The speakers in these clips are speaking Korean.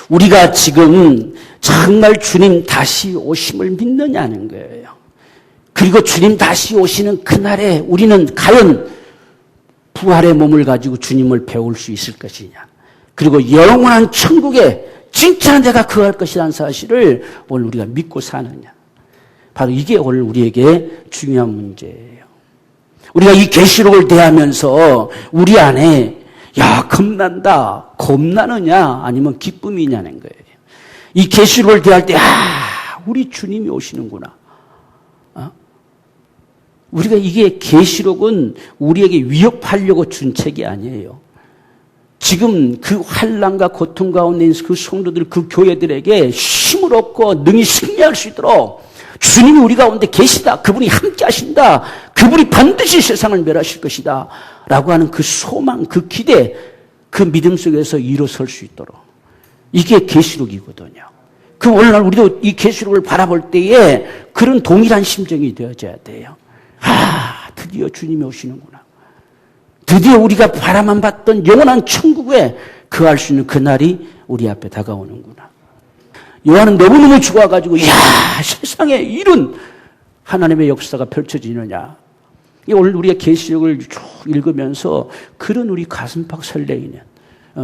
우리가 지금 정말 주님 다시 오심을 믿느냐는 거예요. 그리고 주님 다시 오시는 그날에 우리는 과연 부활의 몸을 가지고 주님을 배울 수 있을 것이냐. 그리고 영원한 천국에 진짜 내가 거할 것이라는 사실을 오늘 우리가 믿고 사느냐. 바로 이게 오늘 우리에게 중요한 문제예요. 우리가 이 계시록을 대하면서 우리 안에 야 겁난다, 겁나느냐 아니면 기쁨이냐는 거예요. 이 계시록을 대할 때 우리 주님이 오시는구나. 우리가 이게 계시록은 우리에게 위협하려고 준 책이 아니에요. 지금 그 환난과 고통 가운데 있는 그 성도들, 그 교회들에게 힘을 얻고 능히 승리할 수 있도록 주님이 우리 가운데 계시다. 그분이 함께 하신다. 그분이 반드시 세상을 멸하실 것이다. 라고 하는 그 소망, 그 기대, 그 믿음 속에서 일어설 수 있도록. 이게 계시록이거든요. 그럼 오늘날 우리도 이 계시록을 바라볼 때에 그런 동일한 심정이 되어져야 돼요. 드디어 주님이 오시는구나. 드디어 우리가 바라만 봤던 영원한 천국에 거할 수 있는 그날이 우리 앞에 다가오는구나. 요한은 너무너무 좋아가지고 세상에 이런 하나님의 역사가 펼쳐지느냐. 오늘 우리가 계시록을 쭉 읽으면서 그런 우리 가슴팍 설레이는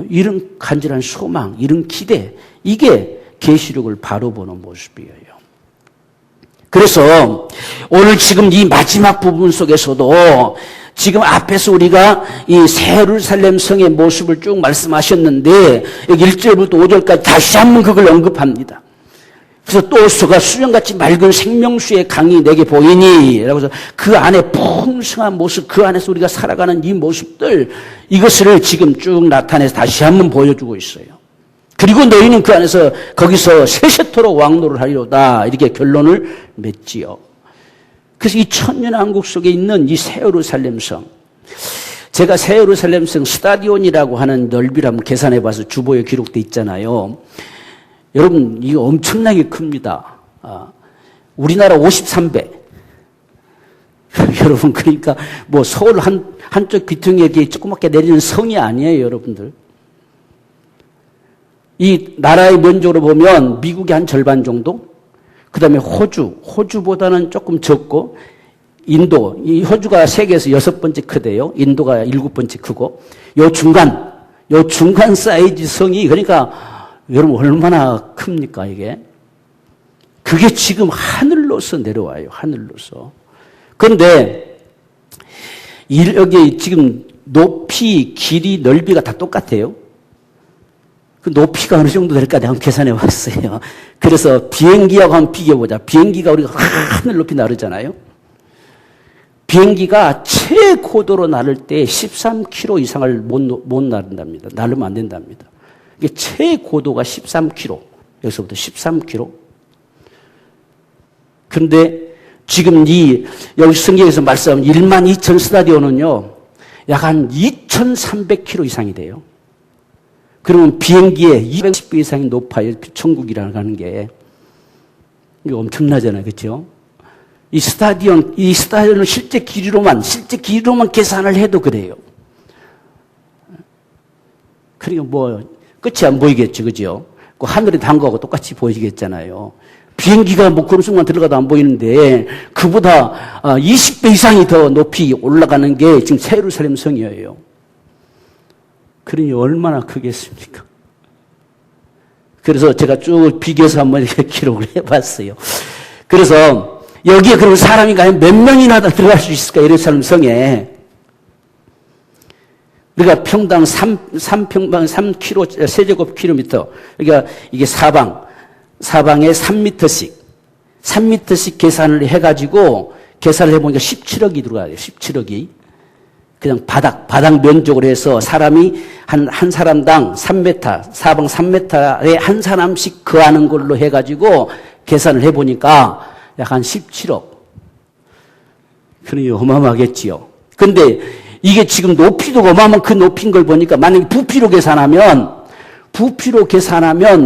이런 간절한 소망, 이런 기대, 이게 계시록을 바로 보는 모습이에요. 그래서 오늘 지금 이 마지막 부분 속에서도 지금 앞에서 우리가 이 새 예루살렘 성의 모습을 쭉 말씀하셨는데 여기 1절부터 5절까지 다시 한번 그걸 언급합니다. 그래서 또 소가 수정같이 맑은 생명수의 강이 내게 보이니 라고 해서 그 안에 풍성한 모습, 그 안에서 우리가 살아가는 이 모습들, 이것을 지금 쭉 나타내서 다시 한번 보여주고 있어요. 그리고 너희는 그 안에서 거기서 세세토록 왕노를 하리로다, 이렇게 결론을 맺지요. 그래서 이 천년왕국 속에 있는 이 새 예루살렘 성, 제가 새 예루살렘 성 스타디온이라고 하는 넓이를 한번 계산해봐서 주보에 기록돼 있잖아요. 여러분 이거 엄청나게 큽니다. 우리나라 53배. 여러분 그러니까 뭐 서울 한쪽 귀퉁이에 이렇게 조그맣게 내리는 성이 아니에요, 여러분들. 이 나라의 면적으로 보면 미국의 한 절반 정도, 그 다음에 호주보다는 조금 적고, 인도, 이 호주가 세계에서 6번째 크대요. 인도가 7번째 크고, 요 중간 사이즈 성이, 그러니까 여러분 얼마나 큽니까 이게? 그게 지금 하늘로서 내려와요, 하늘로서. 그런데 여기 지금 높이, 길이, 넓이가 다 똑같아요. 그 높이가 어느 정도 될까 내가 한번 계산해 봤어요. 그래서 비행기하고 한번 비교해보자. 비행기가 우리가 하늘 높이 나르잖아요. 비행기가 최고도로 나를 때 13km 이상을 못 나른답니다. 나르면 안 된답니다. 이게 최고도가 13km. 여기서부터 13km. 그런데 지금 여기 성경에서 말씀하는 12,000 스타디온은요, 약 한 2,300km 이상이 돼요. 그러면 비행기에 210배 이상이 높아요. 천국이라는 게. 이거 엄청나잖아요. 그렇죠? 이 스타디온은 실제 길이로만 계산을 해도 그래요. 그러니까 뭐, 끝이 안 보이겠죠. 그죠? 그 하늘에 단 거하고 똑같이 보이겠잖아요. 비행기가 뭐 그런 순간 들어가도 안 보이는데, 그보다 20배 이상이 더 높이 올라가는 게 지금 새 예루살렘 성이에요. 그러니 얼마나 크겠습니까? 그래서 제가 쭉 비교해서 한번 이렇게 기록을 해봤어요. 그래서 여기에 그럼 사람이 과연 몇 명이나 들어갈 수 있을까? 예루살렘 성에. 우리가 평당 3평방 3km, 세제곱킬로미터. 그러니까 이게 사방에 3m씩 계산을 해가지고 계산을 해보니까 17억이 들어가요. 17억이. 그냥 바닥 면적으로 해서 사람이 한 사람당 3m, 사방 3m에 한 사람씩 거하는 걸로 해가지고 계산을 해보니까 약 한 17억. 그러니 어마어마하겠지요. 근데 이게 지금 높이도 어마어마한 그 높인 걸 보니까 만약에 부피로 계산하면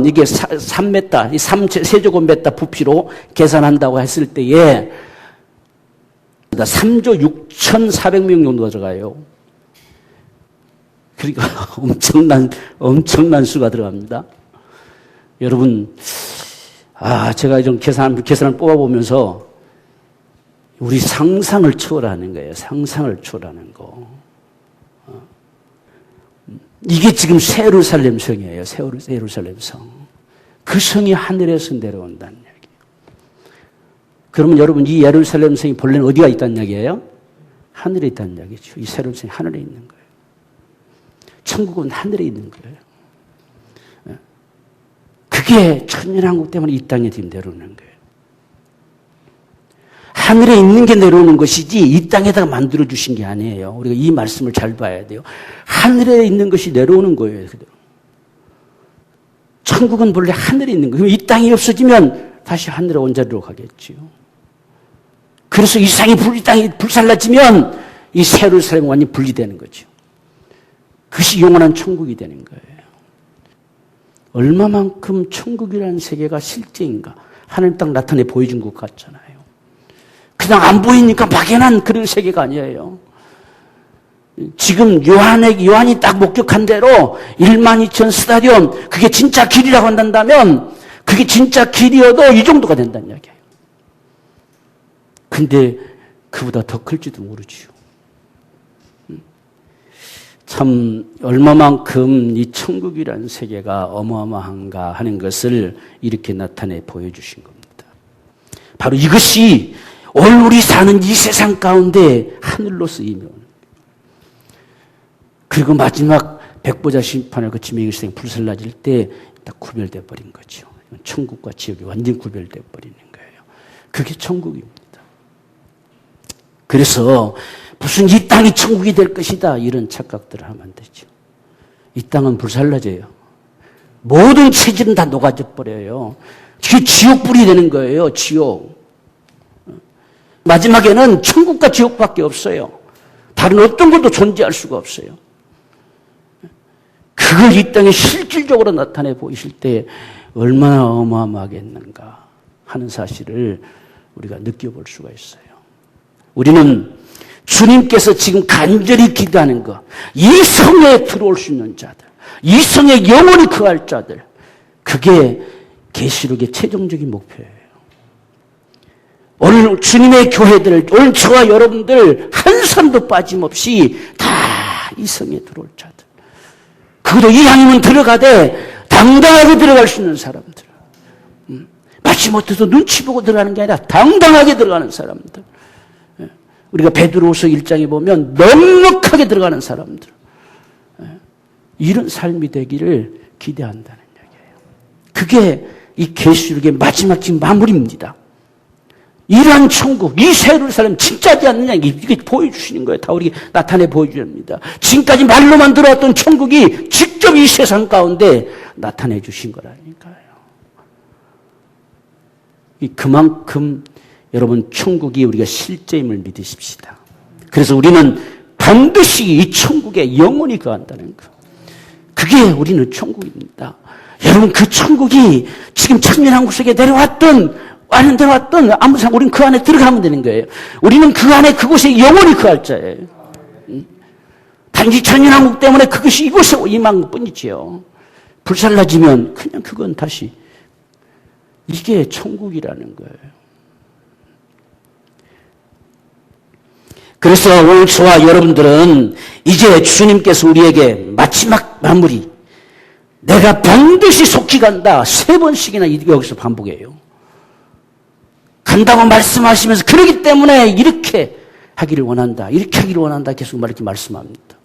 이게 3m, 세제곱미터 부피로 계산한다고 했을 때에 3조 6,400명 정도가 들어가요. 그러니까 엄청난 수가 들어갑니다. 여러분, 제가 좀 계산을 뽑아보면서 우리 상상을 초월하는 거예요. 상상을 초월하는 거. 이게 지금 새 예루살렘 성이에요. 새 예루살렘 성. 그 성이 하늘에서 내려온다는 얘기예요. 그러면 여러분, 이 예루살렘 성이 본래는 어디가 있다는 얘기예요? 하늘에 있다는 얘기죠. 이 새 예루살렘이 하늘에 있는 거예요. 천국은 하늘에 있는 거예요. 그게 천년왕국 때문에 이 땅에 지금 내려오는 거예요. 하늘에 있는 게 내려오는 것이지 이 땅에다가 만들어주신 게 아니에요. 우리가 이 말씀을 잘 봐야 돼요. 하늘에 있는 것이 내려오는 거예요. 천국은 본래 하늘에 있는 거예요. 이 땅이 없어지면 다시 하늘의 원자리로 가겠지요. 그래서 이 땅이 불살라지면 이 새 예루살렘이 완전히 분리되는 거죠. 그것이 영원한 천국이 되는 거예요. 얼마만큼 천국이라는 세계가 실제인가. 하늘 땅 나타내 보여준 것 같잖아요. 그냥 안 보이니까 막연한 그런 세계가 아니에요. 지금 요한이 딱 목격한 대로 12,000 스타디움, 그게 진짜 길이라고 한다면 그게 진짜 길이어도 이 정도가 된다는 이야기예요. 근데 그보다 더 클지도 모르지요. 참 얼마만큼 이 천국이라는 세계가 어마어마한가 하는 것을 이렇게 나타내 보여주신 겁니다. 바로 이것이 오늘 우리 사는 이 세상 가운데 하늘로 쓰이며 그리고 마지막 백보자 심판을 거치며 이 세상이 불살라질 때 딱 구별돼 버린 거죠. 천국과 지옥이 완전히 구별돼 버리는 거예요. 그게 천국입니다. 그래서 무슨 이 땅이 천국이 될 것이다 이런 착각들을 하면 안 되죠. 이 땅은 불살라져요. 모든 체질은 다 녹아져 버려요. 그게 지옥불이 되는 거예요. 지옥. 마지막에는 천국과 지옥밖에 없어요. 다른 어떤 것도 존재할 수가 없어요. 그걸 이 땅에 실질적으로 나타내 보이실 때 얼마나 어마어마하겠는가 하는 사실을 우리가 느껴볼 수가 있어요. 우리는 주님께서 지금 간절히 기도하는 것, 이 성에 들어올 수 있는 자들, 이 성에 영원히 거할 자들, 그게 계시록의 최종적인 목표예요. 오늘 주님의 교회들, 오늘 저와 여러분들 한 사람도 빠짐없이 다 이 성에 들어올 자들. 그것도 이왕이면 들어가되 당당하게 들어갈 수 있는 사람들. 마지못해서 눈치 보고 들어가는 게 아니라 당당하게 들어가는 사람들. 우리가 베드로후서 1장에 보면 넉넉하게 들어가는 사람들. 이런 삶이 되기를 기대한다는 얘기예요. 그게 이 계시록의 마지막 지금 마무리입니다. 이러한 천국, 이 새 예루살렘 진짜지 않느냐 이게 보여주시는 거예요. 다 우리에게 나타내 보여줍니다. 지금까지 말로만 들어왔던 천국이 직접 이 세상 가운데 나타내 주신 거라니까요. 그만큼 여러분 천국이 우리가 실제임을 믿으십시다. 그래서 우리는 반드시 이 천국에 영원히 거한다는 거. 그게 우리는 천국입니다. 여러분 그 천국이 지금 천년왕국 속에 내려왔던 아무 상관 우리는 그 안에 들어가면 되는 거예요. 우리는 그 안에 그곳에 영원히 거할 자예요. 단지 천년왕국 때문에 그것이 이곳에 임한 것뿐이지요. 불살라지면 그냥 그건 다시 이게 천국이라는 거예요. 그래서 오늘 저와 여러분들은 이제 주님께서 우리에게 마지막 마무리, 내가 반드시 속히 간다 3번씩이나 여기서 반복해요. 간다고 말씀하시면서 그러기 때문에 이렇게 하기를 원한다. 이렇게 하기를 원한다. 계속 이렇게 말씀합니다.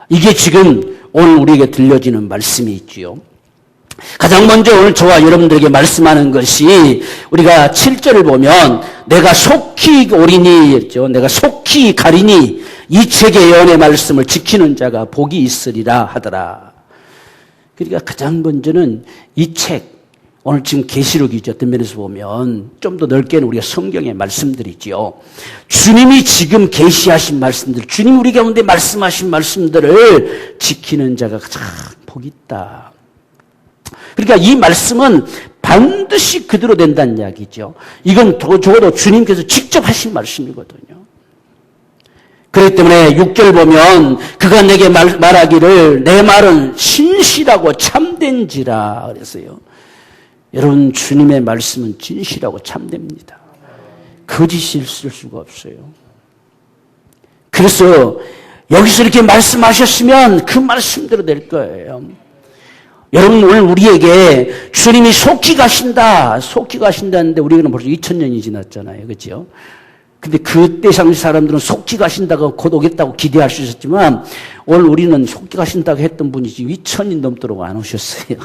이게 지금 오늘 우리에게 들려지는 말씀이 있지요. 가장 먼저 오늘 저와 여러분들에게 말씀하는 것이 우리가 7절을 보면 내가 속히 오리니 했죠. 내가 속히 가리니 이 책의 예언의 말씀을 지키는 자가 복이 있으리라 하더라. 그러니까 가장 먼저는 이 책, 오늘 지금 계시록이죠. 어떤 면에서 보면 좀 더 넓게는 우리가 성경의 말씀들이지요. 주님이 지금 계시하신 말씀들, 주님 우리 가운데 말씀하신 말씀들을 지키는 자가 가장 복이 있다. 그러니까 이 말씀은 반드시 그대로 된다는 이야기죠. 이건 적어도 주님께서 직접 하신 말씀이거든요. 그렇기 때문에 6절 보면 그가 내게 말하기를 내 말은 신실하고 참된지라 그랬어요. 여러분, 주님의 말씀은 진실하고 참됩니다. 거짓이 있을 수가 없어요. 그래서 여기서 이렇게 말씀하셨으면 그 말씀대로 될 거예요. 여러분, 오늘 우리에게 주님이 속히 가신다는데 우리는 벌써 2000년이 지났잖아요. 그렇죠? 근데 그때 당시 사람들은 속히 가신다고 곧 오겠다고 기대할 수 있었지만 오늘 우리는 속히 가신다고 했던 분이 지금 2000년 넘도록 안 오셨어요.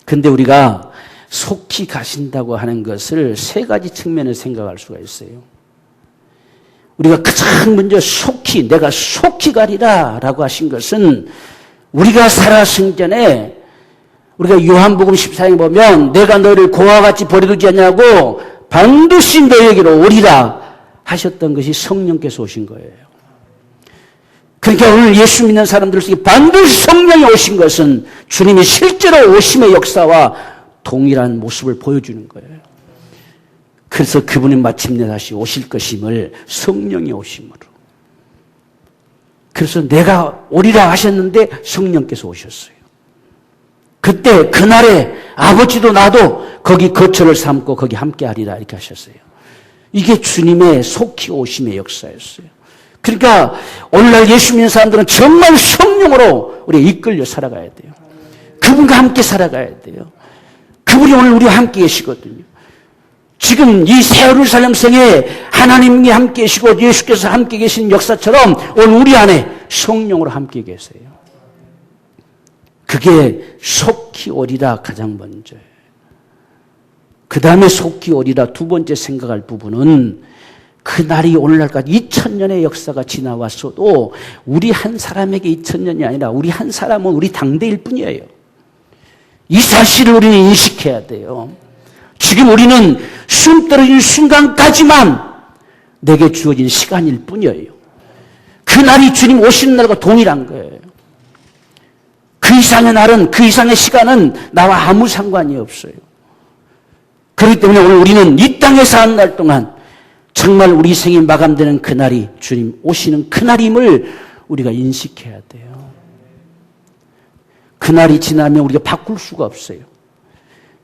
근데 우리가 속히 가신다고 하는 것을 세 가지 측면에서 생각할 수가 있어요. 우리가 가장 먼저 내가 속히 가리라 라고 하신 것은 우리가 살아생 전에 우리가 요한복음 14장에 보면 내가 너를 고와 같이 버려두지 않냐고 반드시 너에게로 오리라 하셨던 것이 성령께서 오신 거예요. 그러니까 오늘 예수 믿는 사람들 속에 반드시 성령이 오신 것은 주님이 실제로 오심의 역사와 동일한 모습을 보여주는 거예요. 그래서 그분이 마침내 다시 오실 것임을 성령이 오심으로. 그래서 내가 오리라 하셨는데 성령께서 오셨어요. 그때 그날에 아버지도 나도 거기 거처를 삼고 거기 함께하리라 이렇게 하셨어요. 이게 주님의 속히 오심의 역사였어요. 그러니까 오늘날 예수 믿는 사람들은 정말 성령으로 우리가 이끌려 살아가야 돼요. 그분과 함께 살아가야 돼요. 그분이 오늘 우리와 함께 계시거든요. 지금 이 새 예루살렘 성에 하나님이 함께 계시고 예수께서 함께 계신 역사처럼 오늘 우리 안에 성령으로 함께 계세요. 그게 속히 오리라 가장 먼저예요. 그 다음에 속히 오리라 두 번째 생각할 부분은 그날이 오늘날까지 2000년의 역사가 지나왔어도 우리 한 사람에게 2000년이 아니라 우리 한 사람은 우리 당대일 뿐이에요. 이 사실을 우리는 인식해야 돼요. 지금 우리는 숨 떨어지는 순간까지만 내게 주어진 시간일 뿐이에요. 그날이 주님 오시는 날과 동일한 거예요. 그 이상의 날은, 그 이상의 시간은 나와 아무 상관이 없어요. 그렇기 때문에 오늘 우리는 이 땅에 사는 날 동안 정말 우리 생이 마감되는 그날이 주님 오시는 그날임을 우리가 인식해야 돼요. 그날이 지나면 우리가 바꿀 수가 없어요.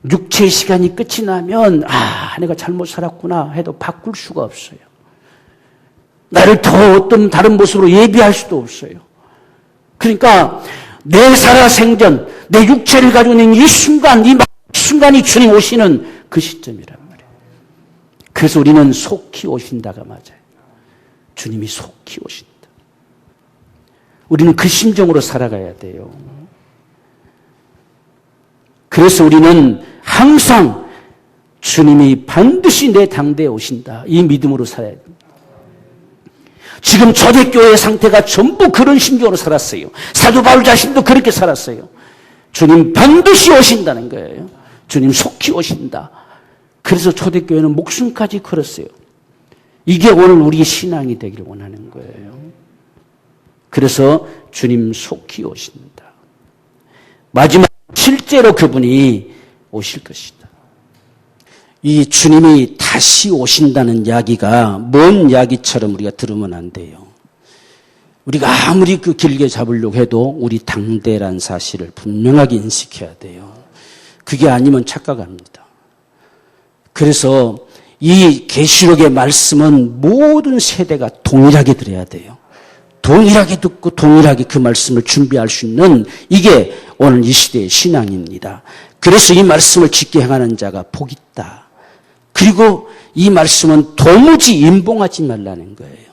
육체의 시간이 끝이 나면 내가 잘못 살았구나 해도 바꿀 수가 없어요. 나를 더 어떤 다른 모습으로 예비할 수도 없어요. 그러니까 내 살아생전 내 육체를 가지고 있는 이 순간, 이 순간이 주님 오시는 그 시점이란 말이에요. 그래서 우리는 속히 오신다가 맞아요. 주님이 속히 오신다. 우리는 그 심정으로 살아가야 돼요. 그래서 우리는 항상 주님이 반드시 내 당대에 오신다. 이 믿음으로 살아야 됩니다. 지금 초대교회의 상태가 전부 그런 심정으로 살았어요. 사도 바울 자신도 그렇게 살았어요. 주님 반드시 오신다는 거예요. 주님 속히 오신다. 그래서 초대교회는 목숨까지 걸었어요. 이게 오늘 우리의 신앙이 되기를 원하는 거예요. 그래서 주님 속히 오신다. 마지막 실제로 그분이 오실 것이다. 이 주님이 다시 오신다는 이야기가 먼 이야기처럼 우리가 들으면 안 돼요. 우리가 아무리 그 길게 잡으려고 해도 우리 당대란 사실을 분명하게 인식해야 돼요. 그게 아니면 착각합니다. 그래서 이 계시록의 말씀은 모든 세대가 동일하게 들어야 돼요. 동일하게 듣고 동일하게 그 말씀을 준비할 수 있는 이게 오늘 이 시대의 신앙입니다. 그래서 이 말씀을 지켜 행하는 자가 복 있다. 그리고 이 말씀은 도무지 임봉하지 말라는 거예요.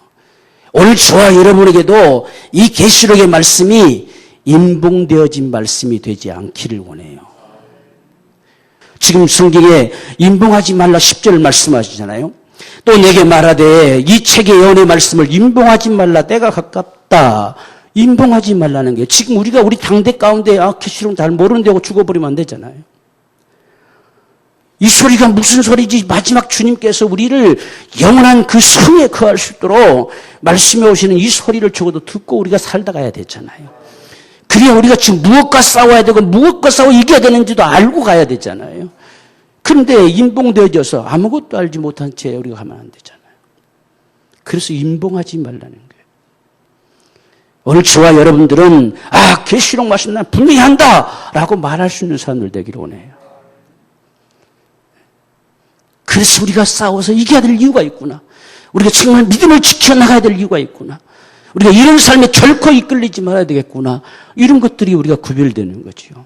오늘 저와 여러분에게도 이 계시록의 말씀이 임봉되어진 말씀이 되지 않기를 원해요. 지금 성경에 임봉하지 말라 10절을 말씀하시잖아요. 또 내게 말하되 이 책의 예언의 말씀을 임봉하지 말라 때가 가깝다. 임봉하지 말라는 게 지금 우리가 우리 당대 가운데 계시록 잘 모르는데 하고 죽어버리면 안 되잖아요. 이 소리가 무슨 소리지? 마지막 주님께서 우리를 영원한 그 성에 거할 수 있도록 말씀해 오시는 이 소리를 적어도 듣고 우리가 살다 가야 되잖아요. 그래야 우리가 지금 무엇과 싸워야 되고 무엇과 싸워 이겨야 되는지도 알고 가야 되잖아요. 그런데 임봉되어져서 아무것도 알지 못한 채 우리가 가면 안 되잖아요. 그래서 임봉하지 말라는 거예요. 오늘 저와 여러분들은 계시록 말씀 난 분명히 한다라고 말할 수 있는 사람들 되기를 원해요. 그래서 우리가 싸워서 이겨야 될 이유가 있구나. 우리가 정말 믿음을 지켜나가야 될 이유가 있구나. 우리가 이런 삶에 결코 이끌리지 말아야 되겠구나. 이런 것들이 우리가 구별되는 거죠.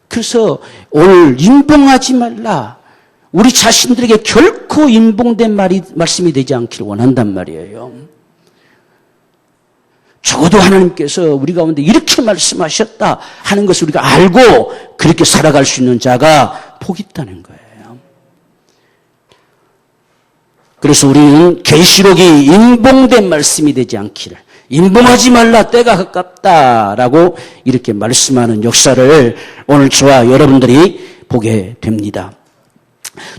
그래서 오늘 인봉하지 말라. 우리 자신들에게 결코 인봉된 말씀이 되지 않기를 원한단 말이에요. 적어도 하나님께서 우리 가운데 이렇게 말씀하셨다 하는 것을 우리가 알고 그렇게 살아갈 수 있는 자가 복 있다는 거예요. 그래서 우리는 계시록이 인봉된 말씀이 되지 않기를, 인봉하지 말라, 때가 가깝다라고 이렇게 말씀하는 역사를 오늘 저와 여러분들이 보게 됩니다.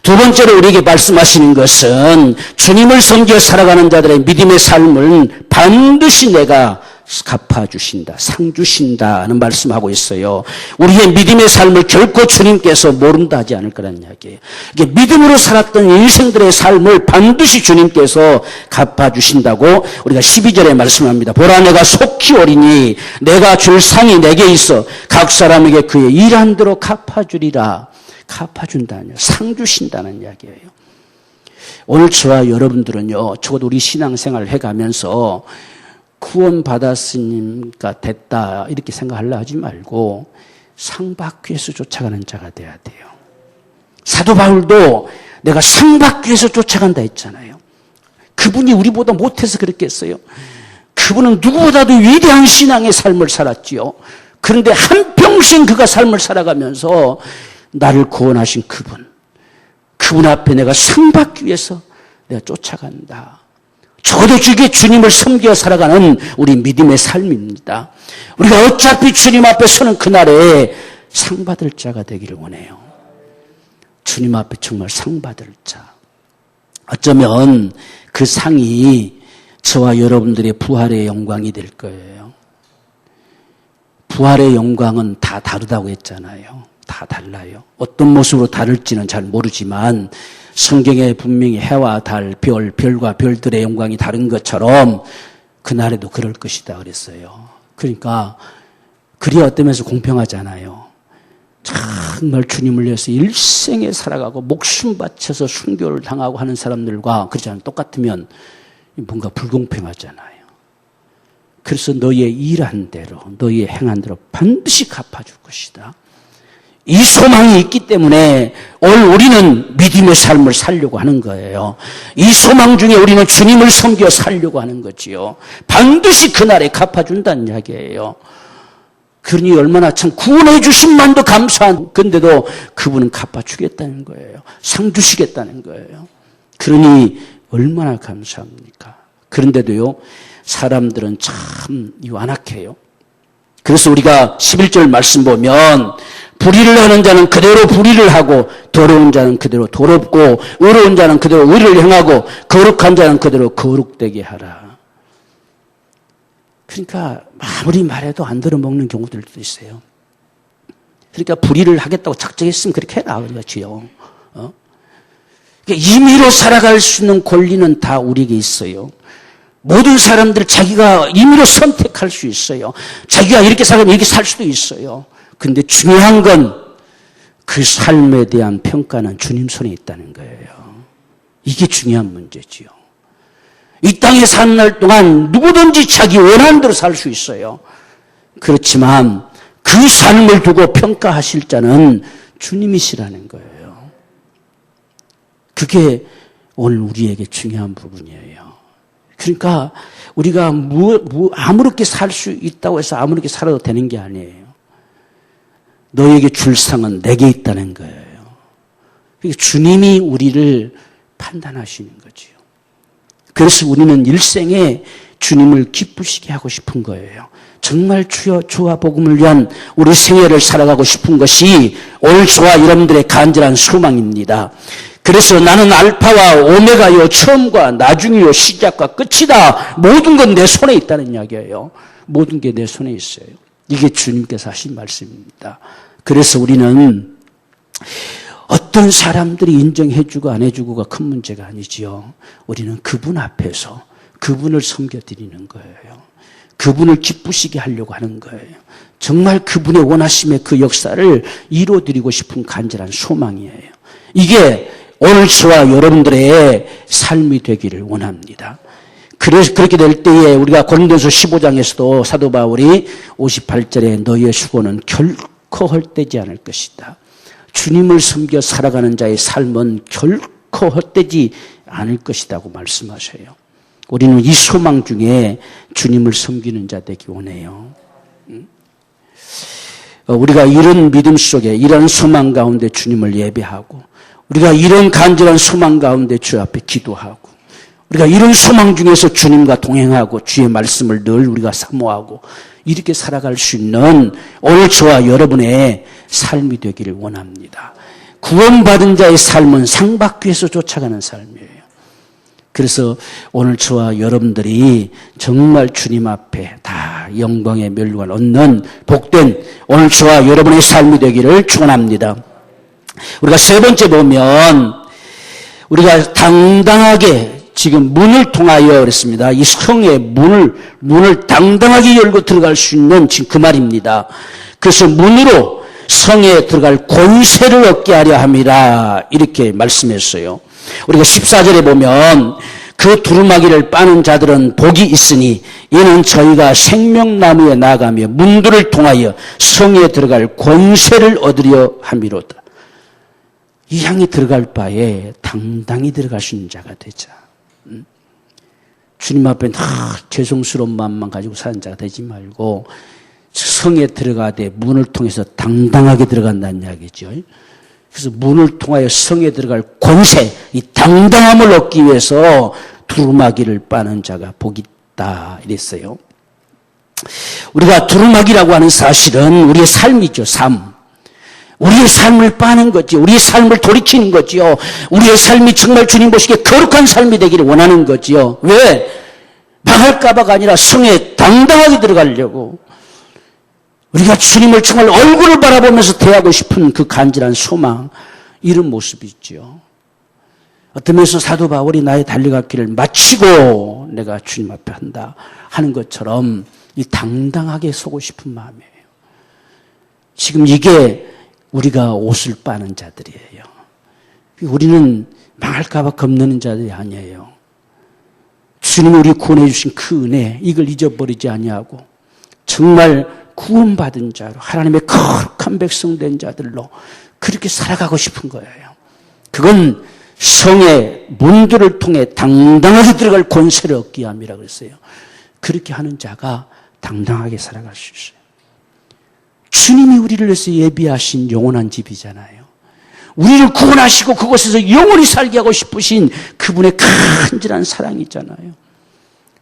두 번째로 우리에게 말씀하시는 것은 주님을 섬겨 살아가는 자들의 믿음의 삶을 반드시 내가 갚아주신다, 상 주신다는 말씀하고 있어요. 우리의 믿음의 삶을 결코 주님께서 모른다 하지 않을 거라는 이야기예요. 이게 믿음으로 살았던 인생들의 삶을 반드시 주님께서 갚아주신다고 우리가 12절에 말씀합니다. 보라, 내가 속히 오리니 내가 줄 상이 내게 있어 각 사람에게 그의 일한 대로 갚아주리라. 갚아준다는, 상 주신다는 이야기예요. 오늘 저와 여러분들은요, 적어도 우리 신앙생활을 해가면서 구원 받았으니까 됐다 이렇게 생각하려 하지 말고 상 받기 위해서 쫓아가는 자가 돼야 돼요. 사도 바울도 내가 상 받기 위해서 쫓아간다 했잖아요. 그분이 우리보다 못해서 그랬겠어요. 그분은 누구보다도 위대한 신앙의 삶을 살았지요. 그런데 한평생 그가 삶을 살아가면서 나를 구원하신 그분 앞에 내가 상 받기 위해서 내가 쫓아간다. 적어도 이게 주님을 섬겨 살아가는 우리 믿음의 삶입니다. 우리가 어차피 주님 앞에 서는 그날에 상 받을 자가 되기를 원해요. 주님 앞에 정말 상 받을 자. 어쩌면 그 상이 저와 여러분들의 부활의 영광이 될 거예요. 부활의 영광은 다 다르다고 했잖아요. 다 달라요. 어떤 모습으로 다를지는 잘 모르지만 성경에 분명히 해와 달, 별과 별들의 영광이 다른 것처럼 그날에도 그럴 것이다 그랬어요. 그러니까 그리 어떤 면에서 공평하잖아요. 정말 주님을 위해서 일생에 살아가고 목숨 바쳐서 순교를 당하고 하는 사람들과 그렇지 않으면 똑같으면 뭔가 불공평하잖아요. 그래서 너희의 일한 대로, 너희의 행한 대로 반드시 갚아줄 것이다. 이 소망이 있기 때문에 오늘 우리는 믿음의 삶을 살려고 하는 거예요. 이 소망 중에 우리는 주님을 섬겨 살려고 하는 거지요. 반드시 그날에 갚아준다는 이야기예요. 그러니 얼마나 참 구원해 주신 만도 감사한 건데도 그분은 갚아주겠다는 거예요. 상 주시겠다는 거예요. 그러니 얼마나 감사합니까? 그런데도요, 사람들은 참 완악해요. 그래서 우리가 11절 말씀 보면 불의를 하는 자는 그대로 불의를 하고 더러운 자는 그대로 더럽고 의로운 자는 그대로 의를 행하고 거룩한 자는 그대로 거룩되게 하라. 그러니까 아무리 말해도 안 들어먹는 경우들도 있어요. 그러니까 불의를 하겠다고 작정했으면 그렇게 해라 그렇지요. 그러니까 임의로 살아갈 수 있는 권리는 다 우리에게 있어요. 모든 사람들 자기가 임의로 선택할 수 있어요. 자기가 이렇게 살면 이렇게 살 수도 있어요. 근데 중요한 건 그 삶에 대한 평가는 주님 손에 있다는 거예요. 이게 중요한 문제지요. 이 땅에 사는 날 동안 누구든지 자기 원하는 대로 살 수 있어요. 그렇지만 그 삶을 두고 평가하실 자는 주님이시라는 거예요. 그게 오늘 우리에게 중요한 부분이에요. 그러니까 우리가 아무렇게 살 수 있다고 해서 아무렇게 살아도 되는 게 아니에요. 너에게 줄 상은 내게 있다는 거예요. 그러니까 주님이 우리를 판단하시는 거지요. 그래서 우리는 일생에 주님을 기쁘시게 하고 싶은 거예요. 정말 주와 복음을 위한 우리 생애를 살아가고 싶은 것이 오늘 저와 여러분들의 간절한 소망입니다. 그래서 나는 알파와 오메가요, 처음과 나중이요, 시작과 끝이다. 모든 건 내 손에 있다는 이야기예요. 모든 게 내 손에 있어요. 이게 주님께서 하신 말씀입니다. 그래서 우리는 어떤 사람들이 인정해주고 안 해주고가 큰 문제가 아니지요. 우리는 그분 앞에서 그분을 섬겨드리는 거예요. 그분을 기쁘시게 하려고 하는 거예요. 정말 그분의 원하심의 그 역사를 이루어드리고 싶은 간절한 소망이에요. 이게 오늘 저와 여러분들의 삶이 되기를 원합니다. 그래서 그렇게 될 때에 우리가 고린도서 15장에서도 사도 바울이 58절에 너희의 수고는 결코 헛되지 않을 것이다. 주님을 섬겨 살아가는 자의 삶은 결코 헛되지 않을 것이라고 말씀하셔요. 우리는 이 소망 중에 주님을 섬기는 자 되기 원해요. 우리가 이런 믿음 속에 이런 소망 가운데 주님을 예배하고 우리가 이런 간절한 소망 가운데 주 앞에 기도하고 우리가 이런 소망 중에서 주님과 동행하고 주의 말씀을 늘 우리가 사모하고 이렇게 살아갈 수 있는 오늘 저와 여러분의 삶이 되기를 원합니다. 구원받은 자의 삶은 상 받기 위해서 쫓아가는 삶이에요. 그래서 오늘 저와 여러분들이 정말 주님 앞에 다 영광의 멸류관을 얻는 복된 오늘 저와 여러분의 삶이 되기를 축원합니다. 우리가 세 번째 보면 우리가 당당하게 지금 문을 통하여 그랬습니다. 이 성의 문을 당당하게 열고 들어갈 수 있는 지금 그 말입니다. 그래서 문으로 성에 들어갈 권세를 얻게 하려 함이라 이렇게 말씀했어요. 우리가 14절에 보면 그 두루마기를 빠는 자들은 복이 있으니 이는 저희가 생명나무에 나아가며 문들을 통하여 성에 들어갈 권세를 얻으려 함이로다. 이 향이 들어갈 바에 당당히 들어갈 수 있는 자가 되자. 주님 앞에 죄송스러운 마음만 가지고 사는 자가 되지 말고 성에 들어가되 문을 통해서 당당하게 들어간다는 이야기죠. 그래서 문을 통하여 성에 들어갈 권세, 이 당당함을 얻기 위해서 두루마기를 빠는 자가 복이 있다 이랬어요. 우리가 두루마기라고 하는 사실은 우리의 삶이죠. 삶. 우리의 삶을 빠는 거죠. 우리의 삶을 돌이키는 거죠. 우리의 삶이 정말 주님 보시기에 거룩한 삶이 되기를 원하는 거죠. 왜? 망할까 봐가 아니라 성에 당당하게 들어가려고. 우리가 주님을 정말 얼굴을 바라보면서 대하고 싶은 그 간절한 소망, 이런 모습이 있죠. 어떤 면에서 사도 바울이 나의 달려갈 길을 마치고 내가 주님 앞에 한다 하는 것처럼 이 당당하게 서고 싶은 마음이에요. 지금 이게 우리가 옷을 빠는 자들이에요. 우리는 망할까 봐 겁내는 자들이 아니에요. 주님이 우리 구원해 주신 그 은혜, 이걸 잊어버리지 아니하고 정말 구원받은 자로 하나님의 거룩한 백성 된 자들로 그렇게 살아가고 싶은 거예요. 그건 성의 문들을 통해 당당하게 들어갈 권세를 얻기 위함이라고 했어요. 그렇게 하는 자가 당당하게 살아갈 수 있어요. 주님이 우리를 위해서 예비하신 영원한 집이잖아요. 우리를 구원하시고 그곳에서 영원히 살게 하고 싶으신 그분의 간절한 사랑이잖아요.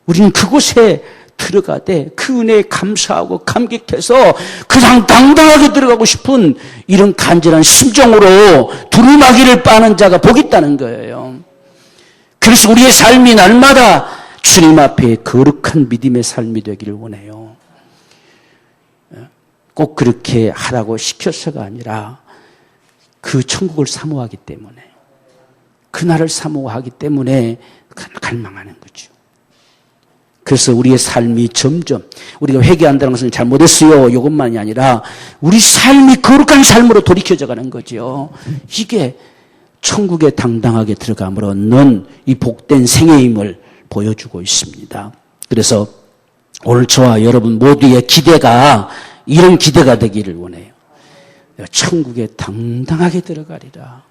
우리는 그곳에 들어가되 그 은혜에 감사하고 감격해서 그냥 당당하게 들어가고 싶은 이런 간절한 심정으로 두루마기를 빠는 자가 복이 있다는 거예요. 그래서 우리의 삶이 날마다 주님 앞에 거룩한 믿음의 삶이 되기를 원해요. 꼭 그렇게 하라고 시켜서가 아니라 그 천국을 사모하기 때문에 그날을 사모하기 때문에 갈망하는 거죠. 그래서 우리의 삶이 점점 우리가 회개한다는 것은 잘못했어요 이것만이 아니라 우리 삶이 거룩한 삶으로 돌이켜져 가는 거죠. 이게 천국에 당당하게 들어감으로 얻는 이 복된 생애임을 보여주고 있습니다. 그래서 오늘 저와 여러분 모두의 기대가 이런 기대가 되기를 원해요. 천국에 당당하게 들어가리라.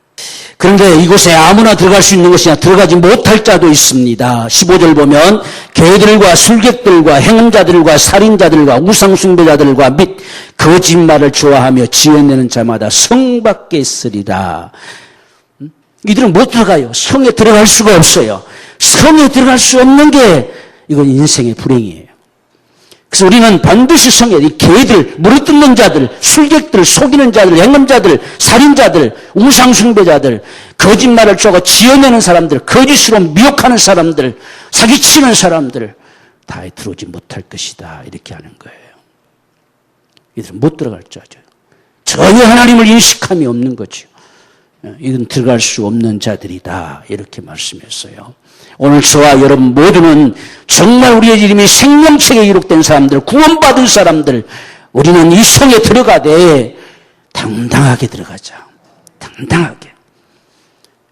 그런데 이곳에 아무나 들어갈 수 있는 것이 아니라 들어가지 못할 자도 있습니다. 15절 보면 개들과 술객들과 행음자들과 살인자들과 우상숭배자들과 및 거짓말을 좋아하며 지어내는 자마다 성 밖에 있으리라. 이들은 못 들어가요. 성에 들어갈 수가 없어요. 성에 들어갈 수 없는 게 이건 인생의 불행이에요. 그래서 우리는 반드시 성에 이 개들, 물어뜯는 자들, 술객들, 속이는 자들, 행음자들, 살인자들, 우상숭배자들, 거짓말을 쪼고 지어내는 사람들, 거짓으로 미혹하는 사람들, 사기치는 사람들 다 들어오지 못할 것이다 이렇게 하는 거예요. 이들은 못 들어갈 자죠. 전혀 하나님을 인식함이 없는 거죠. 이건 들어갈 수 없는 자들이다. 이렇게 말씀했어요. 오늘 저와 여러분 모두는 정말 우리의 이름이 생명책에 기록된 사람들, 구원받은 사람들, 우리는 이 성에 들어가되 당당하게 들어가자. 당당하게.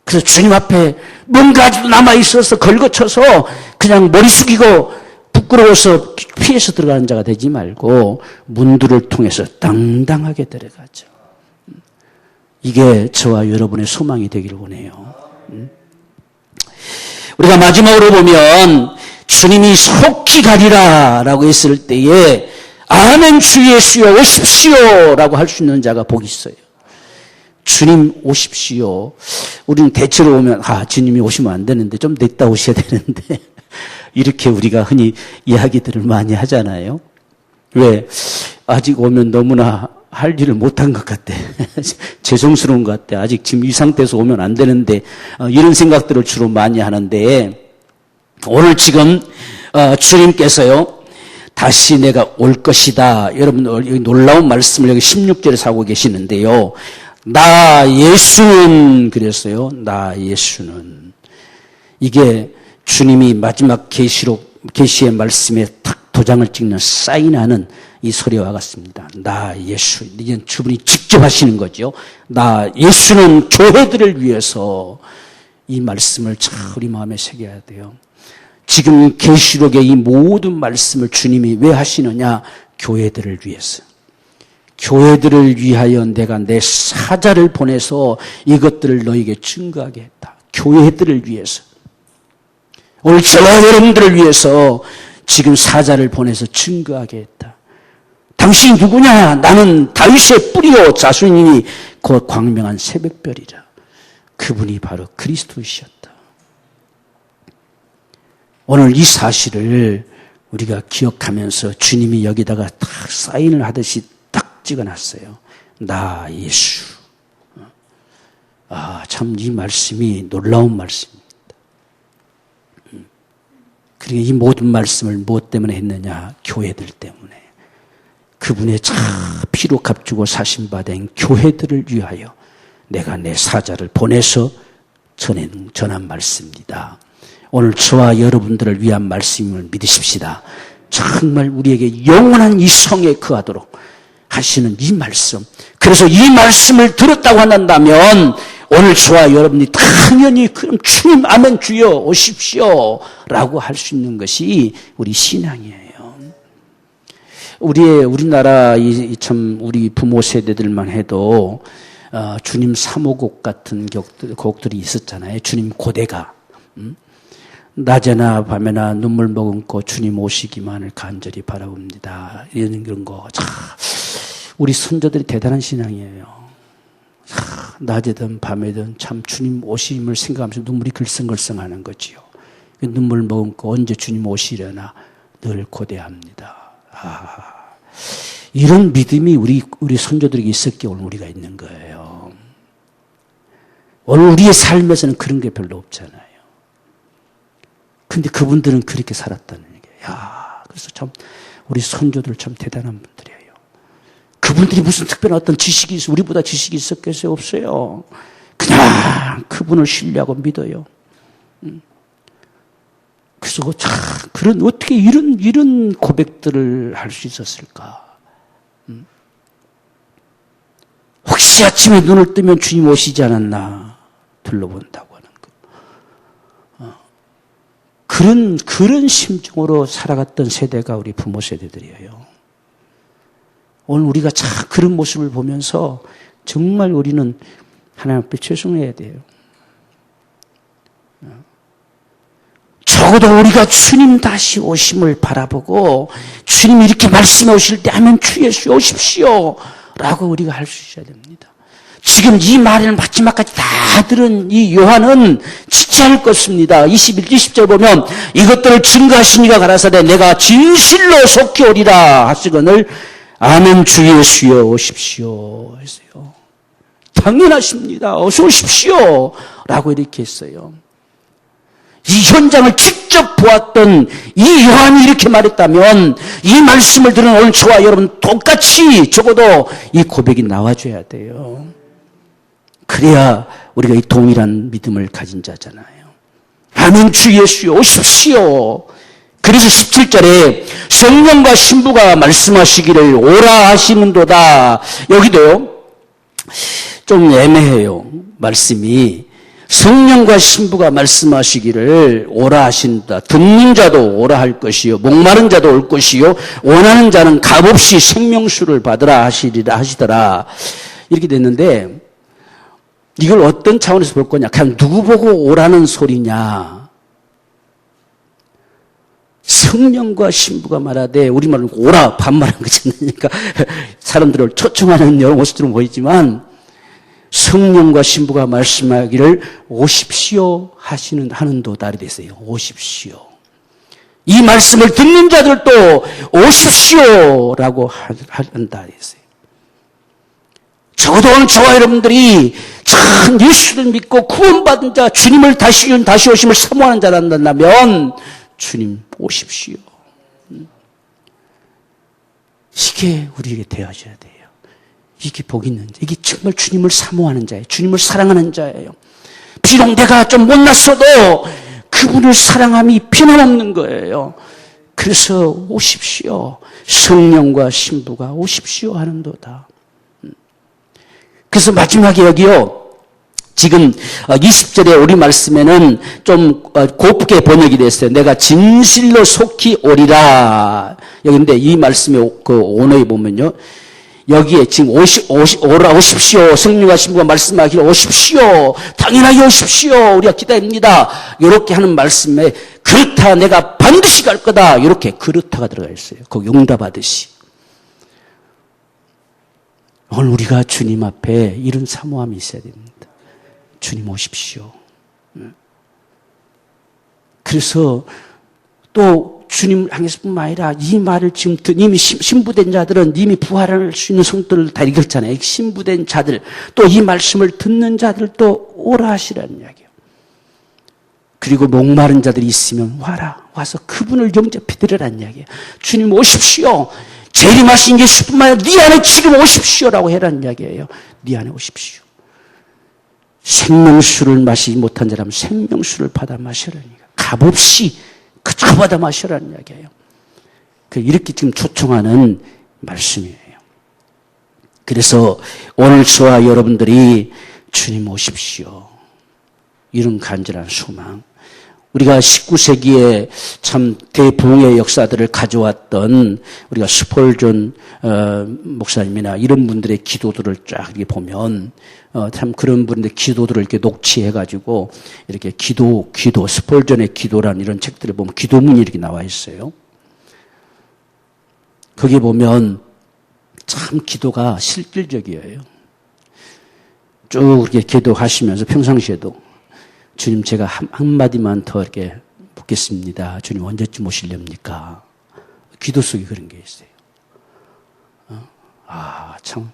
그래서 주님 앞에 뭔가 아직도 남아있어서 걸거쳐서 그냥 머리 숙이고 부끄러워서 피해서 들어가는 자가 되지 말고 문들을 통해서 당당하게 들어가죠. 이게 저와 여러분의 소망이 되기를 원해요. 우리가 마지막으로 보면 주님이 속히 가리라 라고 했을 때에 아멘 주 예수여 오십시오 라고 할 수 있는 자가 복이 있어요. 주님 오십시오. 우리는 대체로 오면 주님이 오시면 안 되는데 좀 늦다 오셔야 되는데 이렇게 우리가 흔히 이야기들을 많이 하잖아요. 왜? 아직 오면 너무나 할 일을 못한 것 같아. 죄송스러운 것 같아. 아직 지금 이 상태에서 오면 안 되는데 이런 생각들을 주로 많이 하는데 오늘 지금 주님께서요. 다시 내가 올 것이다. 여러분 여기 놀라운 말씀을 여기 16절에 하고 계시는데요. 나 예수는 그랬어요. 나 예수는. 이게 주님이 마지막 계시의 말씀에 탁 도장을 찍는 사인하는 이 소리와 같습니다. 나 예수. 이건 주분이 직접 하시는 거죠. 나 예수는 교회들을 위해서 이 말씀을 참 우리 마음에 새겨야 돼요. 지금 계시록의 이 모든 말씀을 주님이 왜 하시느냐? 교회들을 위해서. 교회들을 위하여 내가 내 사자를 보내서 이것들을 너에게 증거하게 했다. 교회들을 위해서. 오늘 저와 여러분들을 위해서 지금 사자를 보내서 증거하게 했다. 당신이 누구냐? 나는 다윗의 뿌리요 자손이니 곧 광명한 새벽별이라. 그분이 바로 그리스도이셨다. 오늘 이 사실을 우리가 기억하면서 주님이 여기다가 딱 사인을 하듯이 딱 찍어놨어요. 나 예수. 참 이 말씀이 놀라운 말씀입니다. 그러니까 이 모든 말씀을 무엇 때문에 했느냐? 교회들 때문에. 그분의 참 피로 값주고 사신 바 된 교회들을 위하여 내가 내 사자를 보내서 전한 말씀입니다. 오늘 저와 여러분들을 위한 말씀을 믿으십시다. 정말 우리에게 영원한 이 성에 거하도록 하시는 이 말씀. 그래서 이 말씀을 들었다고 한다면 오늘 저와 여러분이 당연히 그럼 주님 아멘 주여 오십시오 라고 할 수 있는 것이 우리 신앙이에요. 우리나라 참 우리 부모 세대들만 해도 주님 사모곡 같은 곡들이 있었잖아요. 주님 고대가. 낮에나 밤에나 눈물 머금고 주님 오시기만을 간절히 바라봅니다. 이런 거. 참 우리 선조들이 대단한 신앙이에요. 낮에든 밤에든 참 주님 오심을 생각하면서 눈물이 글썽글썽하는 거지요. 눈물 머금고 언제 주님 오시려나 늘 고대합니다. 이런 믿음이 우리 선조들에게 있었기에 오늘 우리가 있는 거예요. 오늘 우리의 삶에서는 그런 게 별로 없잖아요. 근데 그분들은 그렇게 살았다는 얘기예요. 그래서 참 우리 선조들 참 대단한 분들이에요. 그분들이 무슨 특별한 어떤 지식이 있어 우리보다 지식이 있었겠어요? 없어요. 그냥 그분을 신뢰하고 믿어요. 그래서 참 그런 어떻게 이런 고백들을 할 수 있었을까? 혹시 아침에 눈을 뜨면 주님 오시지 않았나 둘러본다고 하는 거. 그런 심정으로 살아갔던 세대가 우리 부모 세대들이에요. 오늘 우리가 참 그런 모습을 보면서 정말 우리는 하나님 앞에 죄송해야 돼요. 적어도 우리가 주님 다시 오심을 바라보고 주님이 이렇게 말씀해 오실 때 하면 주 예수 오십시오 라고 우리가 할 수 있어야 됩니다. 지금 이 말을 마지막까지 다 들은 이 요한은 지체할 것입니다. 20절 보면 이것들을 증거하시니가 가라사대 내가 진실로 속히 오리라 하시거늘 아멘 주 예수여 오십시오 했어요. 당연하십니다. 어서 오십시오 라고 이렇게 했어요. 이 현장을 직접 보았던 이 요한이 이렇게 말했다면 이 말씀을 들은 오늘 저와 여러분 똑같이 적어도 이 고백이 나와줘야 돼요. 그래야 우리가 이 동일한 믿음을 가진 자잖아요. 아멘. 주 예수여 오십시오. 그래서 17절에 성령과 신부가 말씀하시기를 오라 하시는도다. 여기도요 좀 애매해요. 말씀이 성령과 신부가 말씀하시기를 오라 하신다. 듣는 자도 오라 할 것이요 목마른 자도 올 것이요 원하는 자는 값없이 생명수를 받으라 하시더라. 이렇게 됐는데 이걸 어떤 차원에서 볼 거냐. 그냥 누구 보고 오라는 소리냐. 성령과 신부가 말하되 우리말로 오라 반말한 거지. 그러니까 사람들을 초청하는 여러 모습들은 보이지만 성령과 신부가 말씀하기를 오십시오 하는도다 이렇게 됐어요. 오십시오. 이 말씀을 듣는 자들도 오십시오라고 한다 했어요. 적어도 오늘 저와 여러분들이 참 예수를 믿고 구원받은 자, 주님을 다시 오심을 사모하는 자란다면 주님 오십시오. 이게 우리에게 되어져야 돼요. 이게 복 있는 자, 이게 정말 주님을 사모하는 자예요. 주님을 사랑하는 자예요. 비록 내가 좀 못났어도 그분을 사랑함이 피난없는 거예요. 그래서 오십시오. 성령과 신부가 오십시오 하는도다. 그래서 마지막에 여기요. 지금 20절에 우리 말씀에는 좀 곱게 번역이 됐어요. 내가 진실로 속히 오리라. 여기인데 이 말씀의 그 원어에 보면요. 여기에 지금 오십시오. 성령과 신부가 말씀하기를 오십시오. 당연하게 오십시오. 우리가 기다립니다. 이렇게 하는 말씀에 그렇다. 내가 반드시 갈 거다. 이렇게 그렇다가 들어가 있어요. 거기 응답하듯이. 오늘 우리가 주님 앞에 이런 사모함이 있어야 됩니다. 주님 오십시오. 그래서 또 주님을 향해서뿐만 아니라 이 말을 지금 이미 신부된 자들은 이미 부활할 수 있는 성도를 다 읽었잖아요. 신부된 자들 또 이 말씀을 듣는 자들도 오라 하시라는 이야기예요. 그리고 목마른 자들이 있으면 와서 그분을 영접해 드리라는 이야기예요. 주님 오십시오. 재림하신 예수뿐만 아니라 네 안에 지금 오십시오라고 해라는 이야기예요. 네 안에 오십시오. 생명수를 마시지 못한 자라면 생명수를 받아 마시라니까. 값없이 그저 받아 마시라는 이야기예요. 이렇게 지금 초청하는 말씀이에요. 그래서 오늘 저와 여러분들이 주님 오십시오. 이런 간절한 소망. 우리가 19세기에 참 대부흥의 역사들을 가져왔던 우리가 스폴전 목사님이나 이런 분들의 기도들을 쫙 이렇게 보면 참 그런 분들의 기도들을 이렇게 녹취해가지고 이렇게 기도 스폴전의 기도라는 이런 책들을 보면 기도문이 이렇게 나와 있어요. 거기 보면 참 기도가 실질적이에요. 쭉 이렇게 기도하시면서 평상시에도 주님 제가 한마디만 더 이렇게 묻겠습니다. 주님 언제쯤 오시렵니까? 기도 속에 그런 게 있어요. 참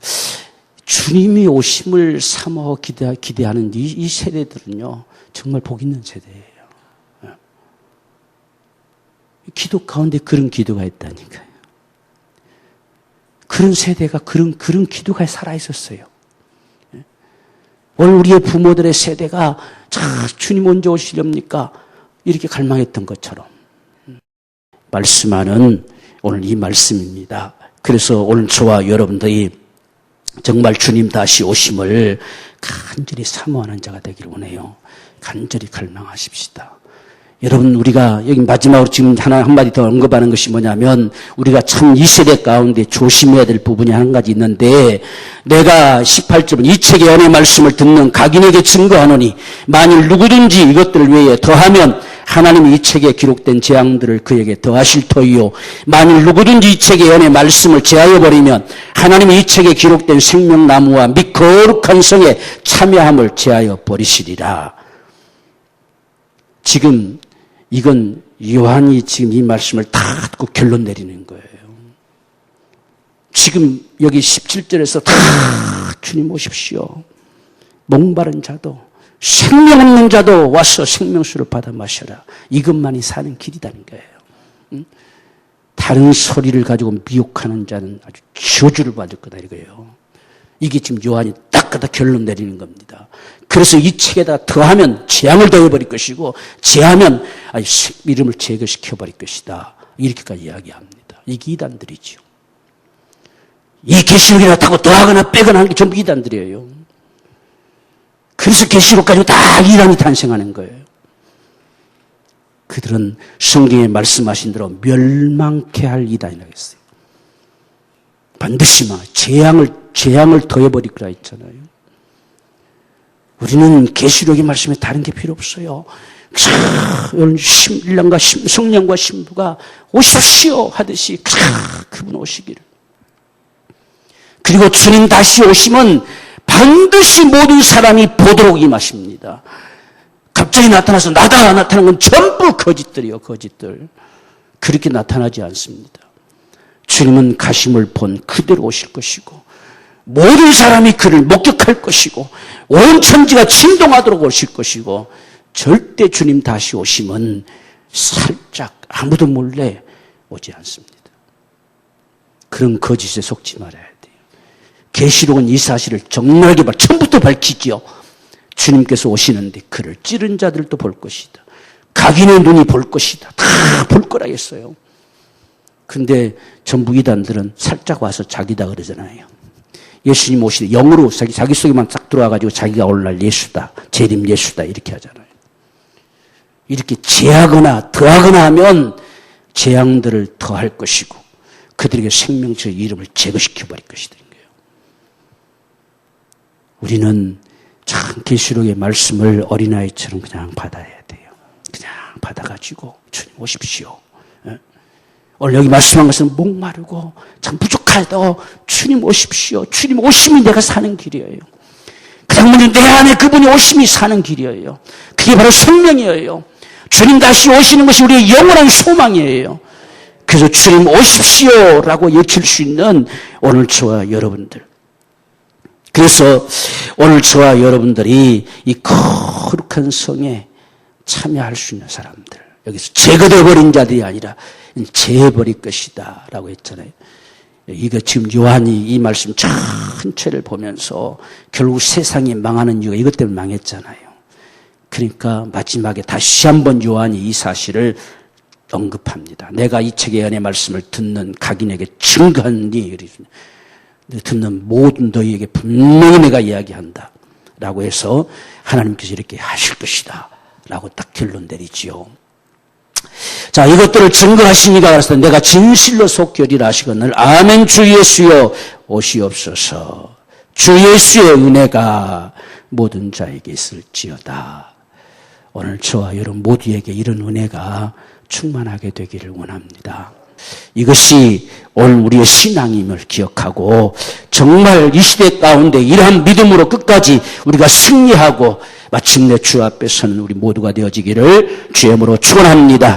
주님이 오심을 사모하고 기대하는 이 세대들은요 정말 복 있는 세대예요. 기도 가운데 그런 기도가 있다니까요. 그런 세대가 그런 기도가 살아있었어요. 오늘 우리의 부모들의 세대가 주님 언제 오시렵니까? 이렇게 갈망했던 것처럼 말씀하는 오늘 이 말씀입니다. 그래서 오늘 저와 여러분들이 정말 주님 다시 오심을 간절히 사모하는 자가 되기를 원해요. 간절히 갈망하십시다. 여러분 우리가 여기 마지막으로 지금 한마디 더 언급하는 것이 뭐냐면 우리가 참 이 세대 가운데 조심해야 될 부분이 한 가지 있는데 내가 18절 이 책의 연의 말씀을 듣는 각인에게 증거하노니 만일 누구든지 이것들을 위해 더하면 하나님이 이 책에 기록된 재앙들을 그에게 더하실 터이요 만일 누구든지 이 책의 연의 말씀을 제하여 버리면 하나님이 이 책에 기록된 생명나무와 및 거룩한 성에 참여함을 제하여 버리시리라. 지금 이건 요한이 지금 이 말씀을 다 듣고 결론 내리는 거예요. 지금 여기 17절에서 다 주님 오십시오. 목마른 자도 생명 없는 자도 와서 생명수를 받아 마셔라. 이것만이 사는 길이라는 거예요. 다른 소리를 가지고 미혹하는 자는 아주 저주를 받을 거다 이거예요. 이게 지금 요한이 딱 갖다 결론 내리는 겁니다. 그래서 이 책에다 더하면 재앙을 더해버릴 것이고 제하면 이름을 제거시켜버릴 것이다. 이렇게까지 이야기합니다. 이게 이단들이죠. 이 계시록이나 타고 더하거나 빼거나 하는 게 전부 이단들이에요. 그래서 계시록 가지고 다 이단이 탄생하는 거예요. 그들은 성경에 말씀하신 대로 멸망케 할 이단이라고 했어요. 반드시 재앙을 더해버릴 거라 했잖아요. 우리는 계시록의 말씀에 다른 게 필요 없어요. 신랑과 성령과 신부가 오십시오 하듯이 그분 오시기를. 그리고 주님 다시 오시면 반드시 모든 사람이 보도록 임하십니다. 갑자기 나타나서 나다 나타나는 건 전부 거짓들이요, 거짓들. 그렇게 나타나지 않습니다. 주님은 가심을 본 그대로 오실 것이고 모든 사람이 그를 목격할 것이고 온 천지가 진동하도록 오실 것이고 절대 주님 다시 오심은 살짝 아무도 몰래 오지 않습니다. 그런 거짓에 속지 말아야 돼요. 계시록은 이 사실을 적나라하게 처음부터 밝히지요. 주님께서 오시는데 그를 찌른 자들도 볼 것이다. 각인의 눈이 볼 것이다. 다 볼 거라 했어요. 근데 전부 이단들은 살짝 와서 자기다 그러잖아요. 예수님 오시되 영으로 자기 속에만 싹 들어와가지고 자기가 오늘날 예수다, 재림 예수다 이렇게 하잖아요. 이렇게 제하거나 더하거나 하면 재앙들을 더할 것이고 그들에게 생명체의 이름을 제거시켜버릴 것이다. 우리는 참 계시록의 말씀을 어린아이처럼 그냥 받아야 돼요. 그냥 받아가지고 주님 오십시오. 오늘 여기 말씀한 것은 목마르고 참 부족하다. 주님 오십시오. 주님 오심이 내가 사는 길이에요. 그냥 먼저 내 안에 그분이 오심이 사는 길이에요. 그게 바로 생명이에요. 주님 다시 오시는 것이 우리의 영원한 소망이에요. 그래서 주님 오십시오라고 외칠 수 있는 오늘 저와 여러분들. 그래서 오늘 저와 여러분들이 이 거룩한 성에 참여할 수 있는 사람들. 여기서 제거되어 버린 자들이 아니라 재버릴 것이다 라고 했잖아요. 이거 지금 요한이 이 말씀 전체를 보면서 결국 세상이 망하는 이유가 이것 때문에 망했잖아요. 그러니까 마지막에 다시 한번 요한이 이 사실을 언급합니다. 내가 이 책의 안의 말씀을 듣는 각인에게 증거하니 듣는 모든 너희에게 분명히 내가 이야기한다 라고 해서 하나님께서 이렇게 하실 것이다 라고 딱 결론 내리지요. 자, 이것들을 증거하시니가 그래서 내가 진실로 속결이라 하시거늘 아멘 주 예수여 오시옵소서. 주 예수의 은혜가 모든 자에게 있을지어다. 오늘 저와 여러분 모두에게 이런 은혜가 충만하게 되기를 원합니다. 이것이 오늘 우리의 신앙임을 기억하고 정말 이 시대 가운데 이러한 믿음으로 끝까지 우리가 승리하고 마침내 주 앞에 서는 우리 모두가 되어지기를 주의 이름으로 축원합니다.